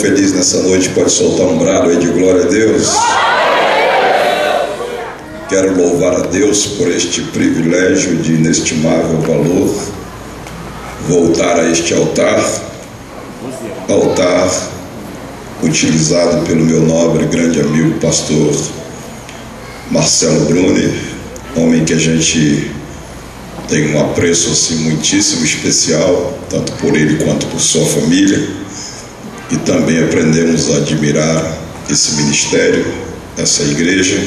feliz nessa noite pode soltar um brado aí de glória a Deus. Quero louvar a Deus por este privilégio de inestimável valor, voltar a este altar utilizado pelo meu nobre, grande amigo, pastor Marcelo Bruni, homem que a gente tem um apreço assim muitíssimo especial, tanto por ele quanto por sua família, e também aprendemos a admirar esse ministério, essa igreja.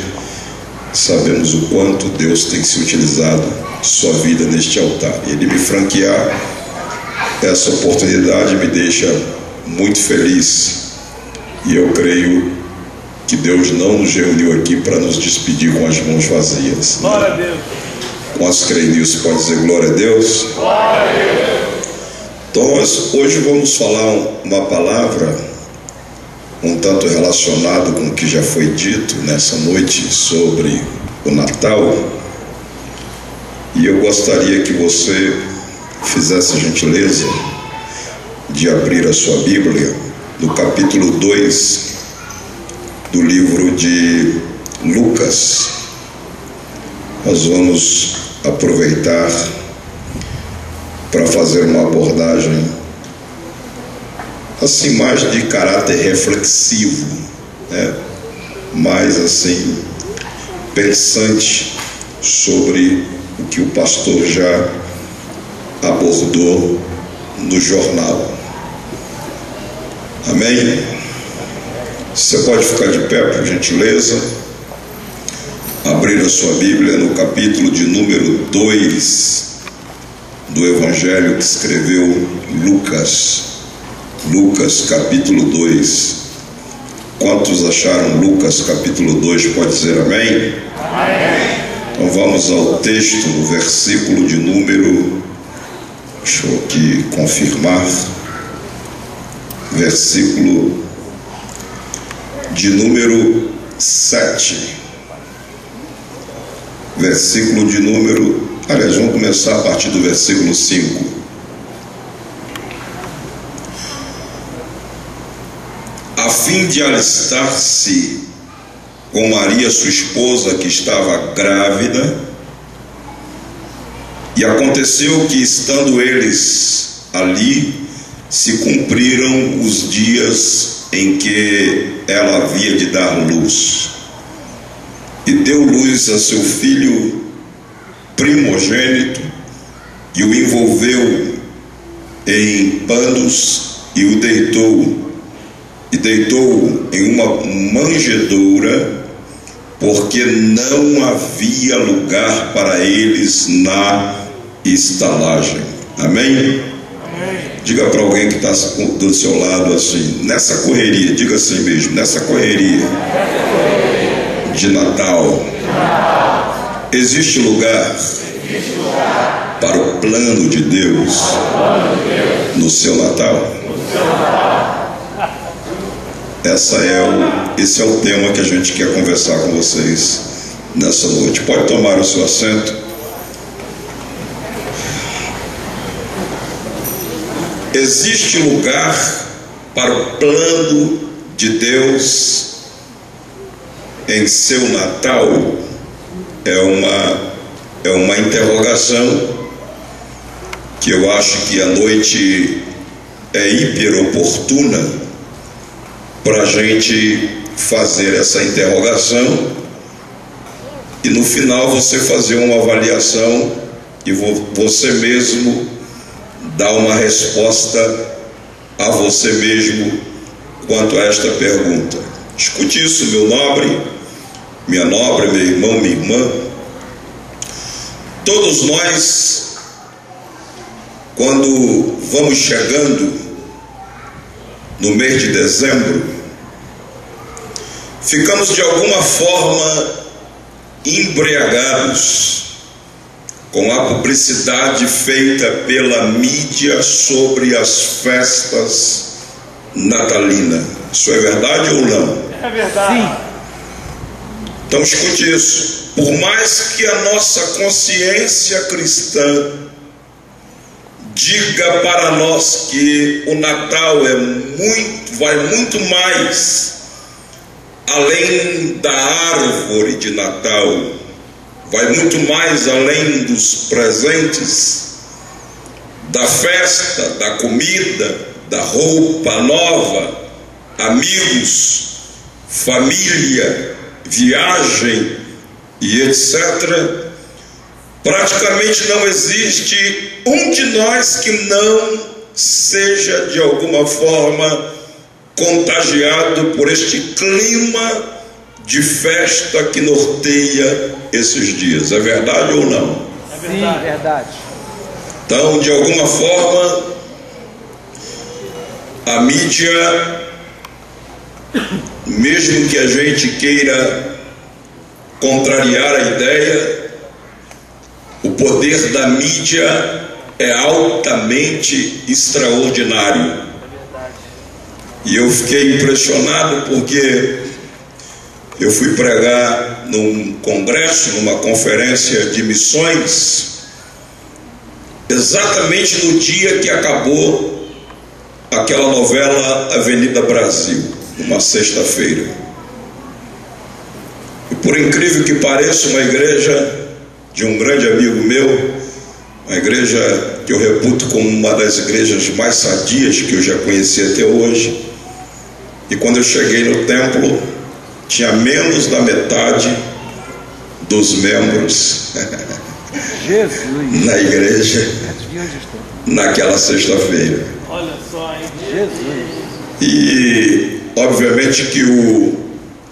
Sabemos o quanto Deus tem se utilizado sua vida neste altar. Ele me franquear essa oportunidade me deixa muito feliz, e eu creio que Deus não nos reuniu aqui para nos despedir com as mãos vazias. Glória a Deus. Quantos creem nisso pode dizer glória a Deus? Glória a Deus. Então nós hoje vamos falar uma palavra um tanto relacionado com o que já foi dito nessa noite sobre o Natal, e eu gostaria que você fizesse a gentileza de abrir a sua Bíblia no capítulo 2 do livro de Lucas. Nós vamos aproveitar para fazer uma abordagem assim mais de caráter reflexivo, né? Mais assim pensante sobre o que o pastor já abordou no jornal. Amém? Você pode ficar de pé, por gentileza, abrir a sua Bíblia no capítulo de número 2 do Evangelho que escreveu Lucas. Lucas capítulo 2. Quantos acharam Lucas capítulo 2? Pode dizer amém? Amém. Então vamos ao texto, no versículo de número, deixa eu aqui confirmar, versículo de número 7. Versículo de número, aliás, vamos começar a partir do versículo 5. A fim de alistar-se com Maria, sua esposa, que estava grávida, e aconteceu que, estando eles ali, se cumpriram os dias em que ela havia de dar luz, e deu luz a seu filho primogênito, e o envolveu em panos e o deitou em uma manjedoura, porque não havia lugar para eles na estalagem. Amém? Amém. Diga para alguém que está do seu lado assim, nessa correria, diga assim mesmo, nessa correria de Natal, existe lugar para o plano de Deus no seu Natal? Esse é o tema que a gente quer conversar com vocês nessa noite. Pode tomar o seu assento. Existe lugar para o plano de Deus em seu Natal? É uma interrogação que eu acho que a noite é hiper oportuna para a gente fazer essa interrogação, e no final você fazer uma avaliação e você mesmo dar uma resposta a você mesmo quanto a esta pergunta. Escute isso, meu nobre, minha nobre, meu irmão, minha irmã. Todos nós, quando vamos chegando no mês de dezembro, ficamos de alguma forma embriagados com a publicidade feita pela mídia sobre as festas natalinas. Isso é verdade ou não? É verdade. Sim. Então escute isso. Por mais que a nossa consciência cristã diga para nós que o Natal vai muito mais além da árvore de Natal, vai muito mais além dos presentes, da festa, da comida, da roupa nova, amigos, família, viagem e etc. Praticamente não existe um de nós que não seja de alguma forma contagiado por este clima de festa que norteia esses dias. É verdade ou não? É verdade. Sim, verdade. Então, de alguma forma, a mídia, mesmo que a gente queira contrariar a ideia, o poder da mídia é altamente extraordinário. E eu fiquei impressionado porque eu fui pregar num congresso, numa conferência de missões, exatamente no dia que acabou aquela novela Avenida Brasil, numa sexta-feira. E por incrível que pareça, uma igreja de um grande amigo meu, uma igreja que eu reputo como uma das igrejas mais sadias que eu já conheci até hoje. E quando eu cheguei no templo, tinha menos da metade dos membros Jesus. na igreja naquela sexta-feira. Olha só, hein? Jesus. E obviamente que o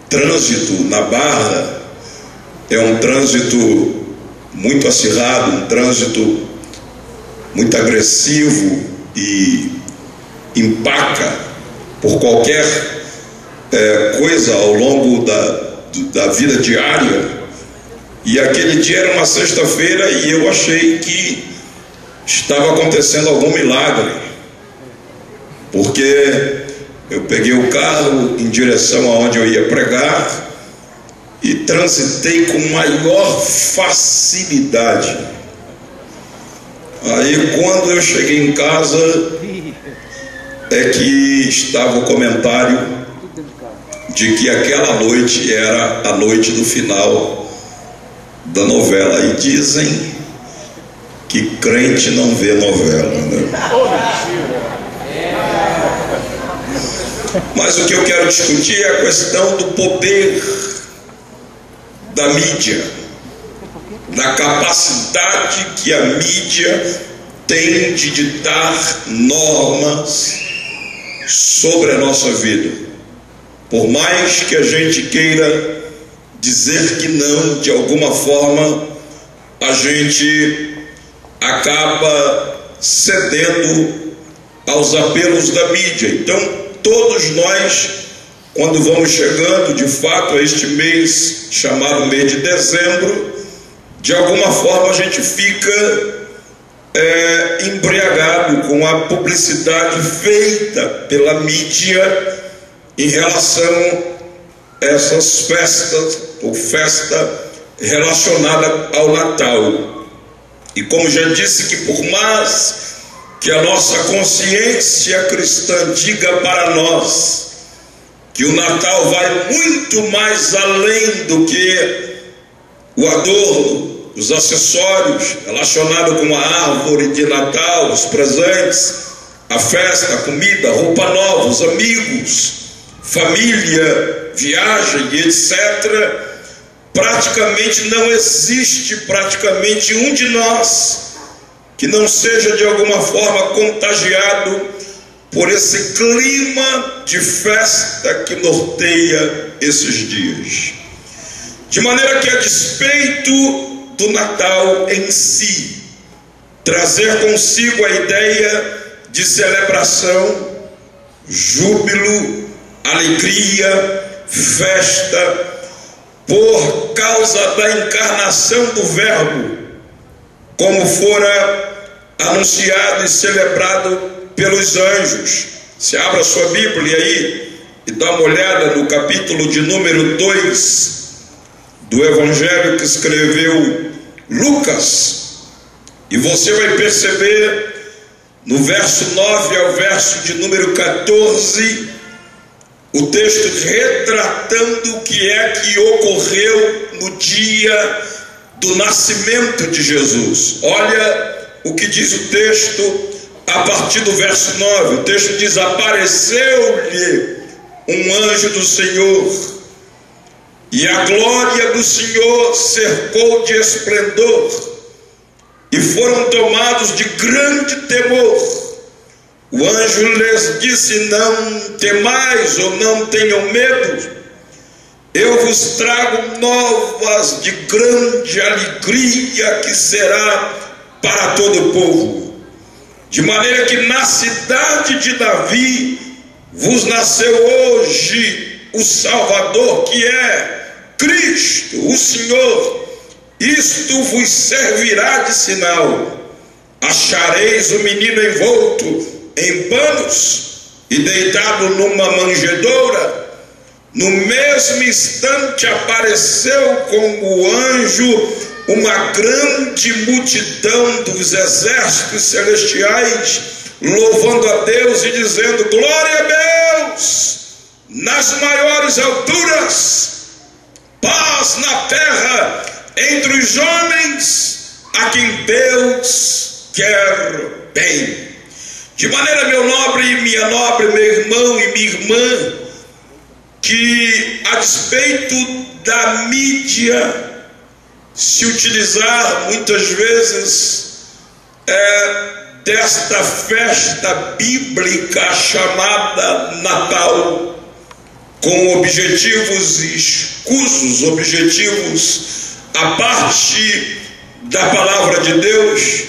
trânsito na Barra é um trânsito muito acirrado, um trânsito muito agressivo e empaca por qualquer coisa ao longo da vida diária. E aquele dia era uma sexta-feira e eu achei que estava acontecendo algum milagre, porque eu peguei o carro em direção aonde eu ia pregar e transitei com maior facilidade. Aí quando eu cheguei em casa é que estava o comentário de que aquela noite era a noite do final da novela. E dizem que crente não vê novela, né? Mas o que eu quero discutir é a questão do poder da mídia, da capacidade que a mídia tem de ditar normas sobre a nossa vida. Por mais que a gente queira dizer que não, de alguma forma a gente acaba cedendo aos apelos da mídia. Então todos nós, quando vamos chegando de fato a este mês chamado mês de dezembro, de alguma forma a gente fica embriagado com a publicidade feita pela mídia em relação a essas festas, ou festa relacionada ao Natal. E como já disse, que por mais que a nossa consciência cristã diga para nós que o Natal vai muito mais além do que o adorno, os acessórios relacionados com a árvore de Natal, os presentes, a festa, a comida, a roupa nova, os amigos, família, viagem e etc. Praticamente não existe um de nós que não seja de alguma forma contagiado por esse clima de festa que norteia esses dias. De maneira que, a despeito do Natal em si trazer consigo a ideia de celebração, júbilo, alegria, festa, por causa da encarnação do Verbo, como fora anunciado e celebrado pelos anjos. Se abra sua Bíblia aí e dá uma olhada no capítulo de número 2 do Evangelho que escreveu Lucas, e você vai perceber no verso 9 ao verso de número 14, o texto retratando o que é que ocorreu no dia do nascimento de Jesus. Olha o que diz o texto a partir do verso 9. O texto diz: apareceu-lhe um anjo do Senhor, e a glória do Senhor cercou de esplendor, e foram tomados de grande temor. O anjo lhes disse: não temais, ou não tenham medo, eu vos trago novas de grande alegria, que será para todo o povo. De maneira que na cidade de Davi vos nasceu hoje o Salvador, que é Cristo, o Senhor. Isto vos servirá de sinal: achareis o menino envolto em panos e deitado numa manjedoura. No mesmo instante apareceu com o anjo uma grande multidão dos exércitos celestiais, louvando a Deus e dizendo: glória a Deus nas maiores alturas, paz na terra entre os homens a quem Deus quer bem. De maneira, meu nobre e minha nobre, meu irmão e minha irmã, que a despeito da mídia se utilizar muitas vezes desta festa bíblica chamada Natal, com objetivos escusos, objetivos à parte da palavra de Deus,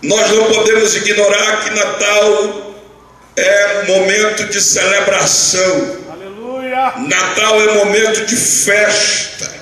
nós não podemos ignorar que Natal é momento de celebração. Aleluia. Natal é momento de festa.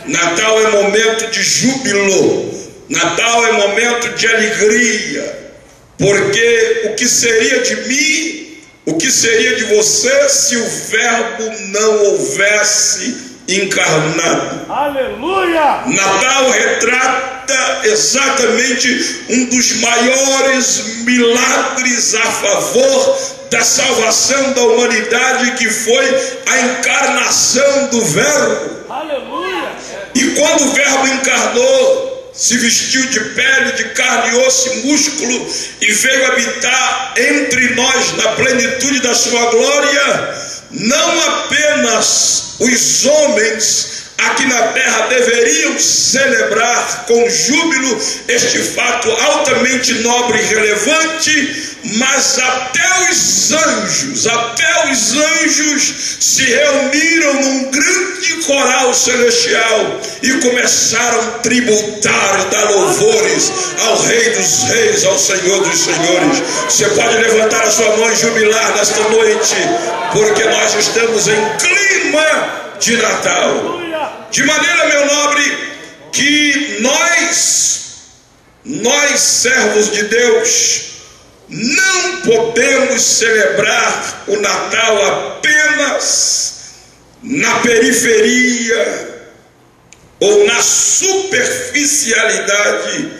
Natal é momento de júbilo. Natal é momento de alegria. Porque o que seria de mim, o que seria de você, se o Verbo não houvesse encarnado? Aleluia! Natal retrata exatamente um dos maiores milagres a favor da salvação da humanidade, que foi a encarnação do Verbo. Aleluia! E quando o Verbo encarnou, se vestiu de pele, de carne, osso e músculo, e veio habitar entre nós na plenitude da sua glória, não apenas os homens aqui na terra deveriam celebrar com júbilo este fato altamente nobre e relevante, mas até os anjos se reuniram num grande coral celestial e começaram a tributar, dar louvores ao Rei dos Reis, ao Senhor dos Senhores. Você pode levantar a sua mão e jubilar nesta noite, porque nós estamos em clima de Natal. De maneira, meu nobre, que nós servos de Deus, não podemos celebrar o Natal apenas na periferia ou na superficialidade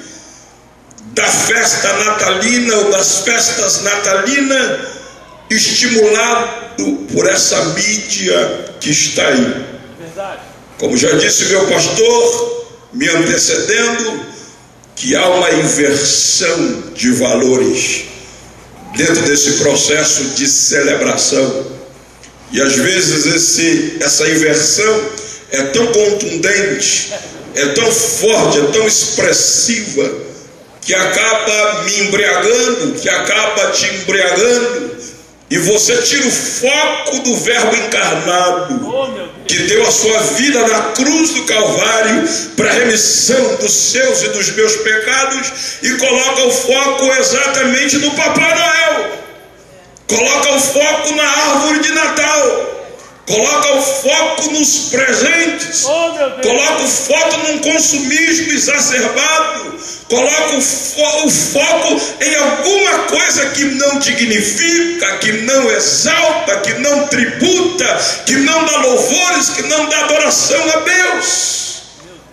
da festa natalina ou das festas natalinas, estimulado por essa mídia que está aí. Verdade. Como já disse meu pastor, me antecedendo, que há uma inversão de valores dentro desse processo de celebração. E às vezes essa inversão é tão contundente, é tão forte, é tão expressiva, que acaba me embriagando, que acaba te embriagando, e você tira o foco do Verbo encarnado, que deu a sua vida na cruz do Calvário para a remissão dos seus e dos meus pecados, e coloca o foco exatamente no Papai Noel, coloca o foco na árvore de Natal, coloca o foco nos presentes, coloca o foco num consumismo exacerbado, coloca o foco em alguma coisa que não dignifica, que não exalta, que não tributa, que não dá louvores, que não dá adoração a Deus.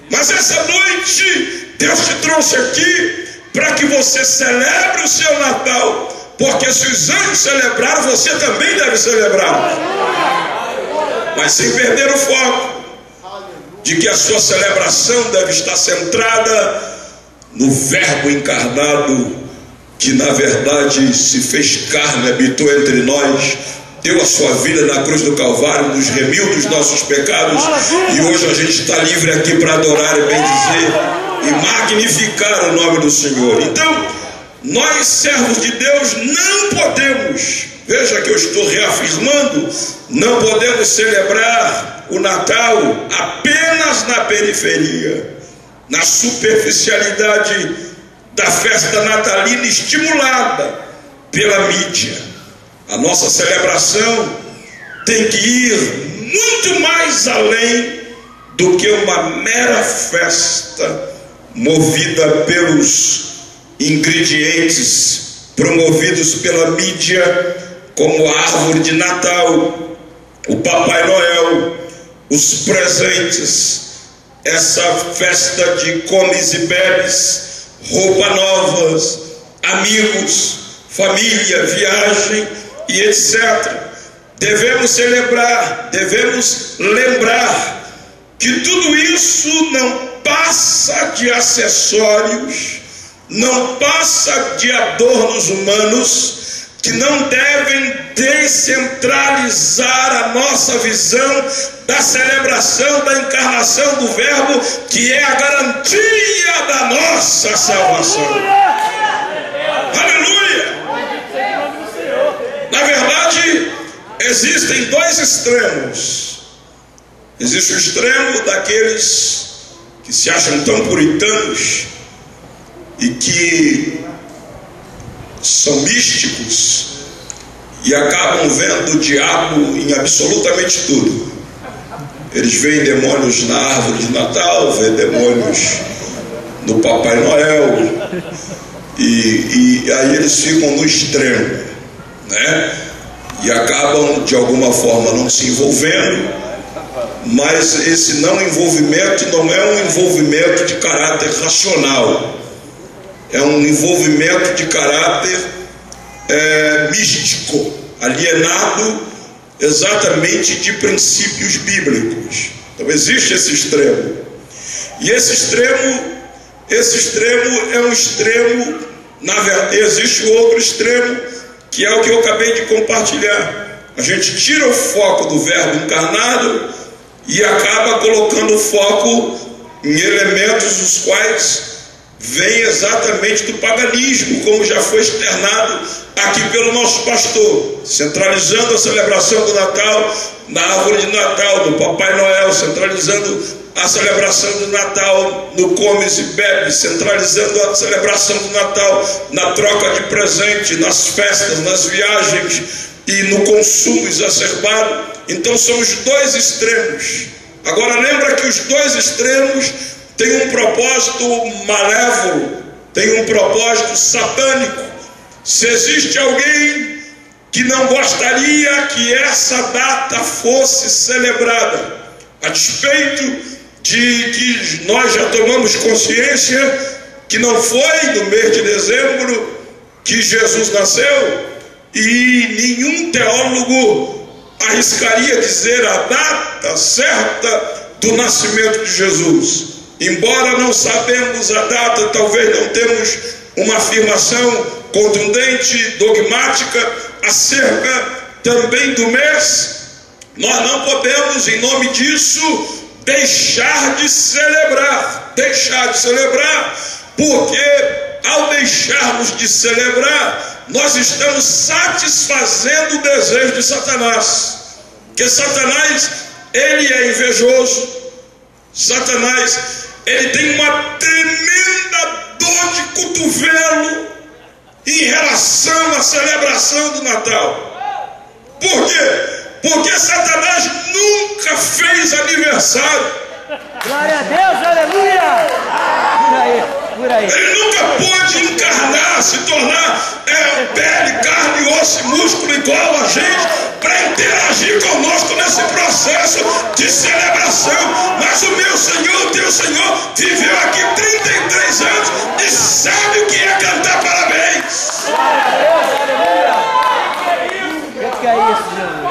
Mas essa noite Deus te trouxe aqui para que você celebre o seu Natal, porque se os anjos celebraram, você também deve celebrar, mas sem perder o foco de que a sua celebração deve estar centrada no Verbo encarnado, que na verdade se fez carne, habitou entre nós, deu a sua vida na cruz do Calvário, nos remiu dos nossos pecados, e hoje a gente está livre aqui para adorar e bendizer e magnificar o nome do Senhor. Então, nós, servos de Deus, não podemos, veja que eu estou reafirmando, não podemos celebrar o Natal apenas na periferia, na superficialidade da festa natalina estimulada pela mídia. A nossa celebração tem que ir muito mais além do que uma mera festa movida pelos ingredientes promovidos pela mídia, como a árvore de Natal, o Papai Noel, os presentes, essa festa de comes e bebes, roupas novas, amigos, família, viagem e etc. Devemos celebrar, devemos lembrar que tudo isso não passa de acessórios, não passa de adornos humanos, que não devem descentralizar a nossa visão da celebração da encarnação do Verbo, que é a garantia da nossa salvação. Aleluia! Na verdade, existem dois extremos. Existe o extremo daqueles que se acham tão puritanos e que são místicos e acabam vendo o diabo em absolutamente tudo. Eles veem demônios na árvore de Natal, veem demônios no Papai Noel, e aí eles ficam no extremo, né? E acabam de alguma forma não se envolvendo, mas esse não envolvimento não é um envolvimento de caráter racional, é um envolvimento de caráter místico, alienado exatamente de princípios bíblicos. Então existe esse extremo, e esse extremo é um extremo, na verdade. Existe o outro extremo, que é o que eu acabei de compartilhar. A gente tira o foco do Verbo encarnado e acaba colocando o foco em elementos os quais vem exatamente do paganismo, como já foi externado aqui pelo nosso pastor, centralizando a celebração do Natal na árvore de Natal, do Papai Noel, centralizando a celebração do Natal no comes e bebes, centralizando a celebração do Natal na troca de presente, nas festas, nas viagens e no consumo exacerbado. Então são os dois extremos. Agora lembra que os dois extremos têm um propósito malévolo, têm um propósito satânico. Se existe alguém que não gostaria que essa data fosse celebrada, a despeito de que nós já tomamos consciência que não foi no mês de dezembro que Jesus nasceu, e nenhum teólogo arriscaria dizer a data certa do nascimento de Jesus. Embora não sabemos a data, talvez não temos uma afirmação contundente, dogmática acerca também do mês, nós não podemos, em nome disso, deixar de celebrar, porque ao deixarmos de celebrar, nós estamos satisfazendo o desejo de Satanás, porque Satanás, ele é invejoso, Satanás, ele tem uma tremenda dor de cotovelo em relação à celebração do Natal. Por quê? Porque Satanás nunca fez aniversário. Glória a Deus, aleluia! Segura aí. Ele nunca pôde encarnar, se tornar pele, carne, osso e músculo igual a gente, para interagir conosco nesse processo de celebração. Mas o meu Senhor, o teu Senhor, viveu aqui 33 anos e sabe o que é cantar parabéns. O que é isso, Jesus?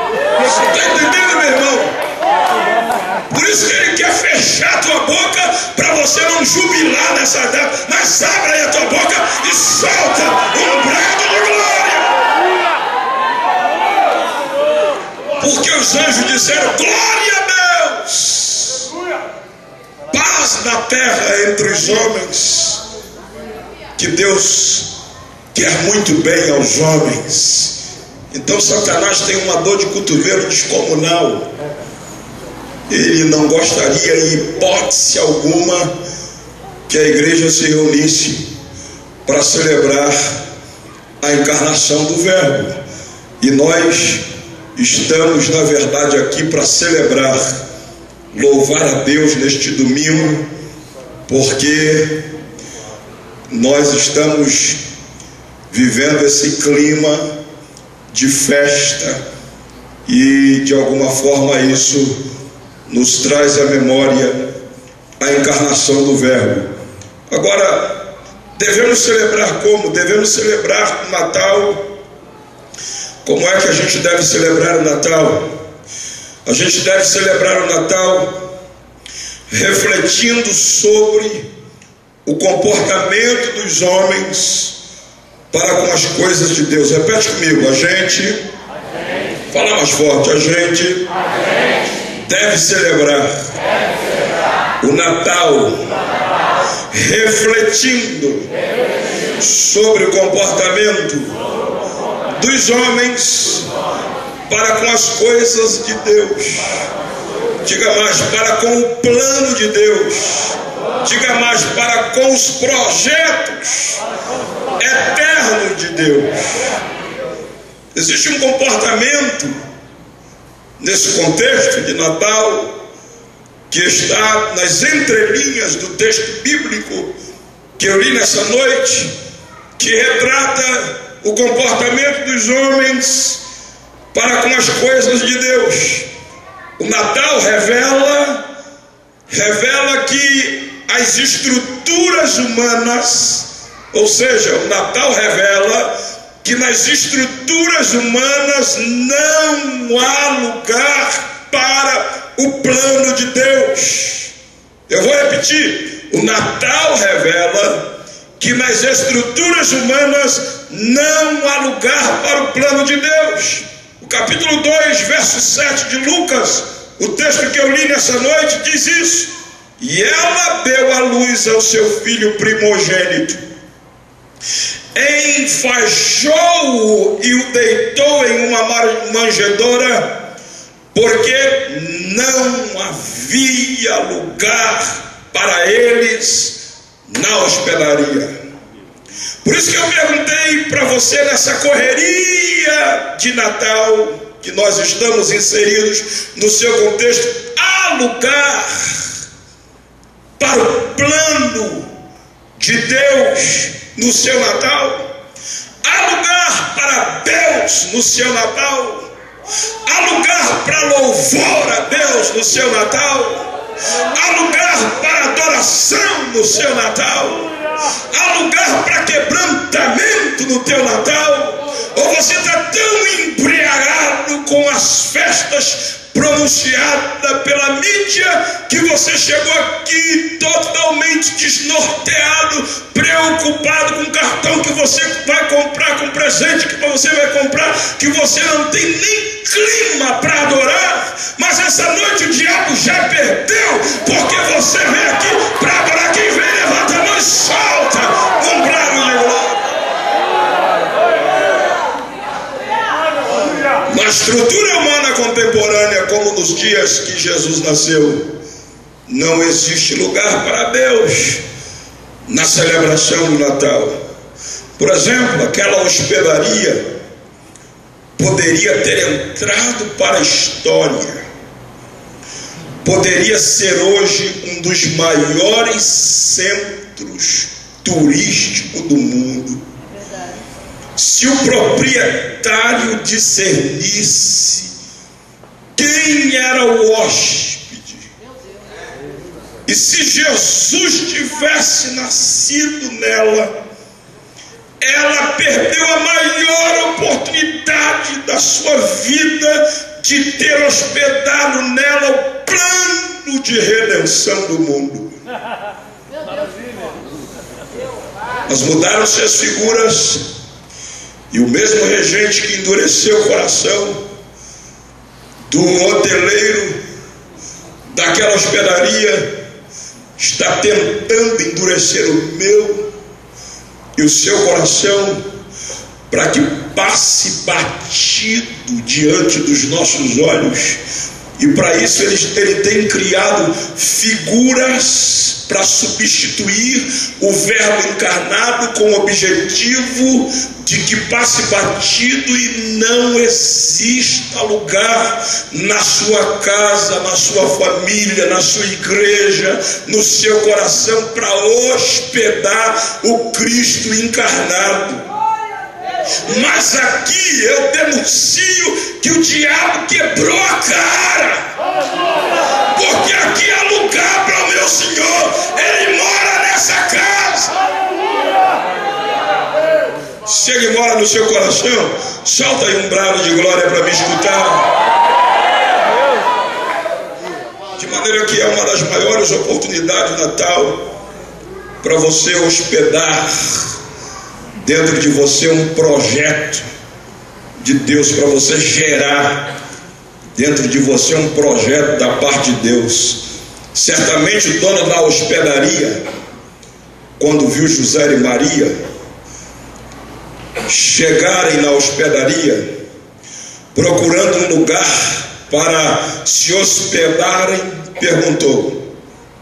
Você está entendendo, meu irmão? Por isso que ele quer fechar a tua boca, para você não jubilar nessa data. Mas abre aí a tua boca e solta um brado de glória. Porque os anjos disseram: glória a Deus, paz na terra entre os homens. Que Deus quer muito bem aos homens. Então Satanás tem uma dor de cotovelo descomunal. Ele não gostaria, em hipótese alguma, que a igreja se reunisse para celebrar a encarnação do Verbo. E nós estamos, na verdade, aqui para celebrar, louvar a Deus neste domingo, porque nós estamos vivendo esse clima de festa e, de alguma forma, isso nos traz à memória a encarnação do Verbo. Agora, devemos celebrar como? Devemos celebrar o Natal. Como é que a gente deve celebrar o Natal? A gente deve celebrar o Natal refletindo sobre o comportamento dos homens para com as coisas de Deus. Repete comigo: a gente, fala mais forte, a gente deve celebrar o Natal refletindo sobre o comportamento dos homens para com as coisas de Deus. Diga mais: para com o plano de Deus. Diga mais: para com os projetos eternos de Deus. Existe um comportamento nesse contexto de Natal que está nas entrelinhas do texto bíblico que eu li nessa noite, que retrata o comportamento dos homens para com as coisas de Deus. O Natal revela que as estruturas humanas, ou seja, o Natal revela que nas estruturas humanas não há lugar para o plano de Deus. Eu vou repetir: o Natal revela que nas estruturas humanas não há lugar para o plano de Deus. O capítulo 2, verso 7 de Lucas, o texto que eu li nessa noite, diz isso: e ela deu à luz ao seu filho primogênito, enfaixou-o e o deitou em uma manjedoura, porque não havia lugar para eles na hospedaria. Por isso que eu perguntei para você, nessa correria de Natal que nós estamos inseridos no seu contexto, há lugar para o plano de Deus no seu Natal? Há lugar para Deus no seu Natal? Há lugar para louvor a Deus no seu Natal? Há lugar para adoração no seu Natal? Há lugar para quebrantamento no teu Natal? Ou você está tão embriagado com as festas pronunciadas pela mídia que você chegou aqui totalmente desnorteado, preocupado com o cartão que você vai comprar, com o presente que você vai comprar, que você não tem nem clima para adorar? Mas essa noite o diabo já perdeu, porque você vem aqui para adorar. Quem vem, levanta a mão e solta um brado de glória. Na estrutura humana contemporânea, como nos dias que Jesus nasceu, não existe lugar para Deus na celebração do Natal. Por exemplo, aquela hospedaria poderia ter entrado para a história, poderia ser hoje um dos maiores centros turístico do mundo. Se o proprietário discernisse quem era o hóspede, e se Jesus tivesse nascido nela, ela perdeu a maior oportunidade da sua vida de ter hospedado nela o plano de redenção do mundo. Mas mudaram-se as figuras, e o mesmo regente que endureceu o coração do hoteleiro daquela hospedaria está tentando endurecer o meu e o seu coração, para que passe batido diante dos nossos olhos. E para isso ele tem criado figuras para substituir o Verbo encarnado, com o objetivo de que passe batido e não exista lugar na sua casa, na sua família, na sua igreja, no seu coração, para hospedar o Cristo encarnado. Mas aqui eu denuncio que o diabo quebrou a cara, porque aqui há lugar para o meu Senhor. Ele mora nessa casa. Se Ele mora no seu coração, solta aí um brado de glória para me escutar. De maneira que é uma das maiores oportunidades de Natal para você hospedar dentro de você um projeto de Deus, para você gerar dentro de você um projeto da parte de Deus. Certamente o dono da hospedaria, quando viu José e Maria chegarem na hospedaria procurando um lugar para se hospedarem, perguntou.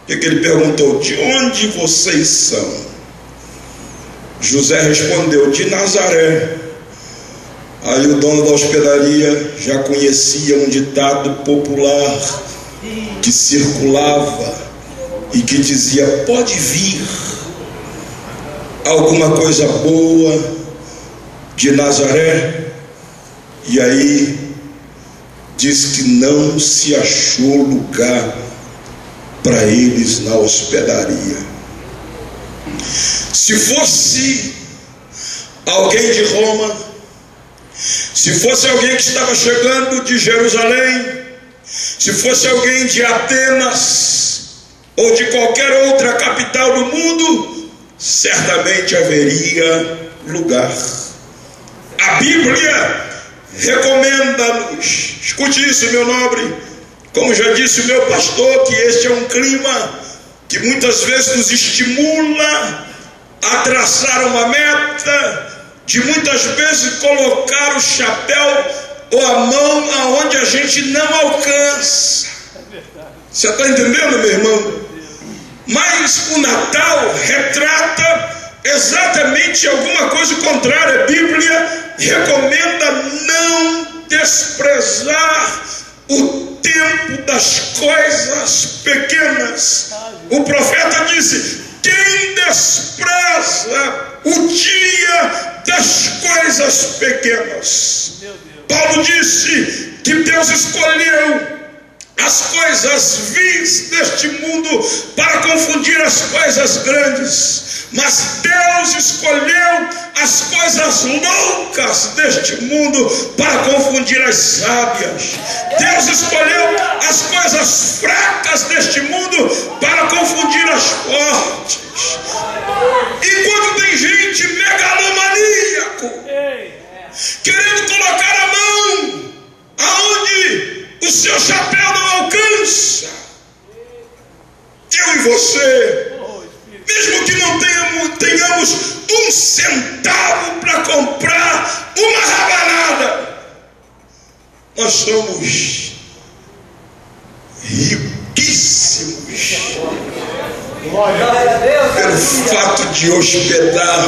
O que ele perguntou? De onde vocês são? José respondeu: de Nazaré. Aí o dono da hospedaria já conhecia um ditado popular que circulava e que dizia: pode vir alguma coisa boa de Nazaré. E aí diz que não se achou lugar para eles na hospedaria. Se fosse alguém de Roma, se fosse alguém que estava chegando de Jerusalém, se fosse alguém de Atenas ou de qualquer outra capital do mundo, certamente haveria lugar. A Bíblia recomenda-nos, escute isso, meu nobre, como já disse o meu pastor, que este é um clima que muitas vezes nos estimula a traçar uma meta, de muitas vezes colocar o chapéu ou a mão aonde a gente não alcança. Você está entendendo, meu irmão? Mas o Natal retrata exatamente alguma coisa contrária. A Bíblia recomenda não desprezar o tempo das coisas pequenas. O profeta disse: quem despreza o dia das coisas pequenas? Paulo disse que Deus escolheu as coisas vis deste mundo para confundir as coisas grandes, mas Deus escolheu as coisas loucas deste mundo para confundir as sábias. Deus escolheu as coisas fracas deste mundo para confundir as fortes. E quando tem gente megalomaníaco querendo colocar a mão aonde o seu chapéu não alcança, eu e você, mesmo que não tenhamos um centavo para comprar uma rabanada, nós somos riquíssimos pelo fato de hospedar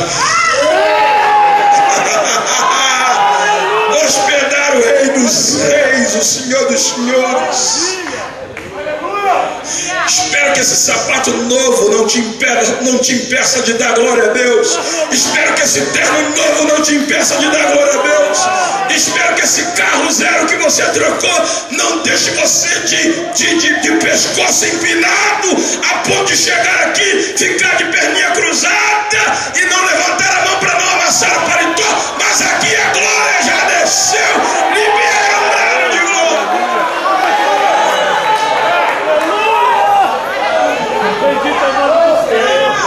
o Rei dos Reis, o Senhor dos Senhores. Espero que esse sapato novo não te impeça de dar glória a Deus. Espero que esse terno novo não te impeça de dar glória a Deus. Espero que esse carro zero que você trocou não deixe você de pescoço empinado a ponto de chegar aqui, ficar de perninha cruzada e não levantar a mão para não amassar o paletó. Mas aqui a glória já desceu. Libera um brado de glória.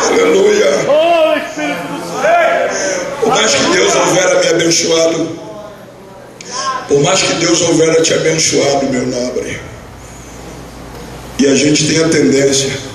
Aleluia. Oh, Espírito do Senhor. Por mais que Deus houvera me abençoado, por mais que Deus houvera te abençoado, meu nobre, e a gente tem a tendência